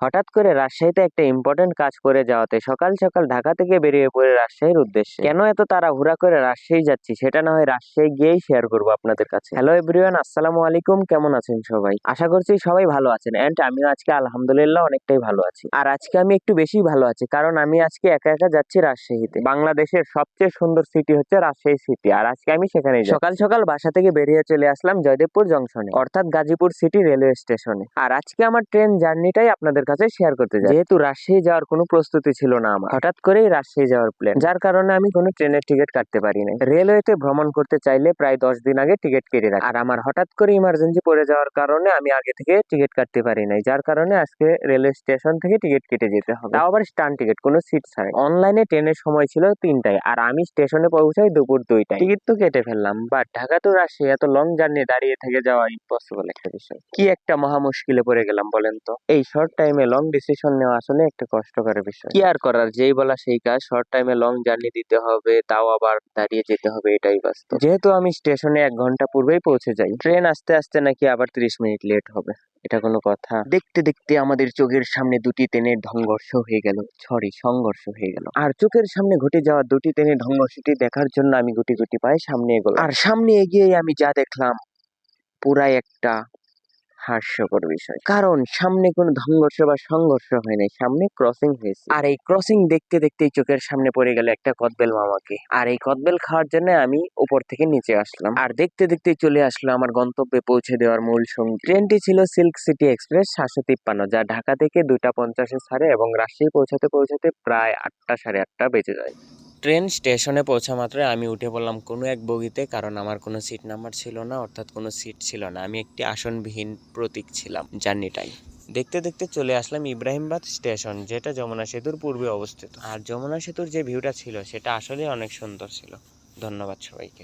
হঠাৎ করে রাজশাহীতে একটা ইম্পর্টেন্ট কাজ করে যাওয়াতে সকাল সকাল ঢাকা থেকে বেরিয়ে পড়ে রাজশাহীর উদ্দেশ্যে। কেন এত তাড়াহুড়া করে রাজশাহী যাচ্ছি সেটা না হয় রাজশাহী গিয়েই শেয়ার করবো আপনাদের কাছে। হ্যালো এভরিওয়ান, আসসালামু আলাইকুম। কেমন আছেন সবাই? আশা করছি সবাই ভালো আছেন এন্ড আমিও আজকে আলহামদুলিল্লাহ অনেকটাই ভালো আছি। আর আজকে আমি একটু বেশি ভালো আছি কারণ আমি আজকে একা একা যাচ্ছি রাজশাহীতে। বাংলাদেশের সবচেয়ে সুন্দর সিটি হচ্ছে রাজশাহী সিটি, আর আজকে আমি সেখানেই যাচ্ছি। সকাল সকাল বাসা থেকে বেরিয়ে চলে আসলাম জয়দেবপুর জংশনে, অর্থাৎ গাজীপুর সিটি রেলওয়ে স্টেশনে। আর আজকে আমার ট্রেন জার্নিটাই আপনাদের কাছে শেয়ার করতে যাই। যেহেতু রাজশাহী যাওয়ার কোনো প্রস্তুতি ছিল না আমার, হঠাৎ করেই রাজশাহী যাওয়ার প্ল্যান, যার কারণে আমি কোনো ট্রেনের টিকিট কাটতে পারি নাই। রেলওয়েতে ভ্রমণ করতে চাইলে প্রায় 10 দিন আগে টিকিট কেটে রাখি, আর আমার হঠাৎ করে ইমার্জেন্সি পড়ে যাওয়ার কারণে আমি আগে থেকে টিকিট কাটতে পারি নাই, যার কারণে আজকে রেলওয়ে স্টেশন থেকে টিকিট কেটে যেতে হবে, তাও আবার স্টান টিকিট, কোনো সিট ছাড়াই। অনলাইনে ট্রেনের সময় ছিল 3টায় আর আমি স্টেশনে পৌঁছাই দুপুর 2টায়। টিকিট তো কেটে ফেললাম, বাট ঢাকা টু রাজশাহী এত লং জার্নি দাঁড়িয়ে থেকে যাওয়া ইম্পসিবল একটা বিষয়। কি একটা মহা মুশকিলে পড়ে গেলাম বলেন তো। এই শর্ট টাইমে লং ডিসিশন নেওয়া আসলে একটা কষ্টকর বিষয়। কি আর করার, যেই বলা সেই কাজ। শর্ট টাইমে লং জার্নি দিতে হবে, তাও আবার দাঁড়িয়ে যেতে হবে, এটাই বাস্তব। যেহেতু আমি স্টেশনে 1 ঘন্টা পূর্বেই পৌঁছে যাই, ট্রেন আসতে আসতে নাকি আবার 30 মিনিট লেট হবে। এটা কোনো কথা? দেখতে দেখতে আমাদের চোখের সামনে 2টি ট্রেনের সংঘর্ষ হয়ে গেল। আর চোখের সামনে ঘটে যাওয়া 2টি ট্রেনের সংঘর্ষটি দেখার জন্য আমি গুটি গুটি পায়ে সামনে এগোলাম। আর সামনে এগিয়েই আমি যা দেখলাম, পুরাই একটা হাস্যকর বিষয়। কারণ সামনে কোনো সংঘর্ষ হয় নাই, সামনে ক্রসিং হয়েছে। আর এই ক্রসিং দেখতে দেখতেই চোখের সামনে পড়ে গেল একটা কদবেল মামাকে। আর এই কদবেল খাওয়ার জন্য আমি উপর থেকে নিচে আসলাম, আর দেখতে দেখতেই চলে আসলো আমার গন্তব্যে পৌঁছে দেওয়ার মূল সঙ্গী। ট্রেনটি ছিল সিল্ক সিটি এক্সপ্রেস 753, যা ঢাকা থেকে 2টা 50-এ ছাড়ে এবং রাজশাহী পৌঁছাতে পৌঁছাতে প্রায় 8টা 8:30 বেজে যায়। ট্রেন স্টেশনে পৌঁছা মাত্রই আমি উঠে পড়লাম কোনো এক বগিতে, কারণ আমার কোনো সিট নাম্বার ছিল না, অর্থাৎ কোনো সিট ছিল না। আমি একটি আসনবিহীন প্রতীক ছিলাম জার্নিটাই। দেখতে দেখতে চলে আসলাম ইব্রাহিমবাদ স্টেশন, যেটা যমুনা সেতুর পূর্বে অবস্থিত। আর যমুনা সেতুর যে ভিউটা ছিল সেটা আসলে অনেক সুন্দর ছিল। ধন্যবাদ সবাইকে।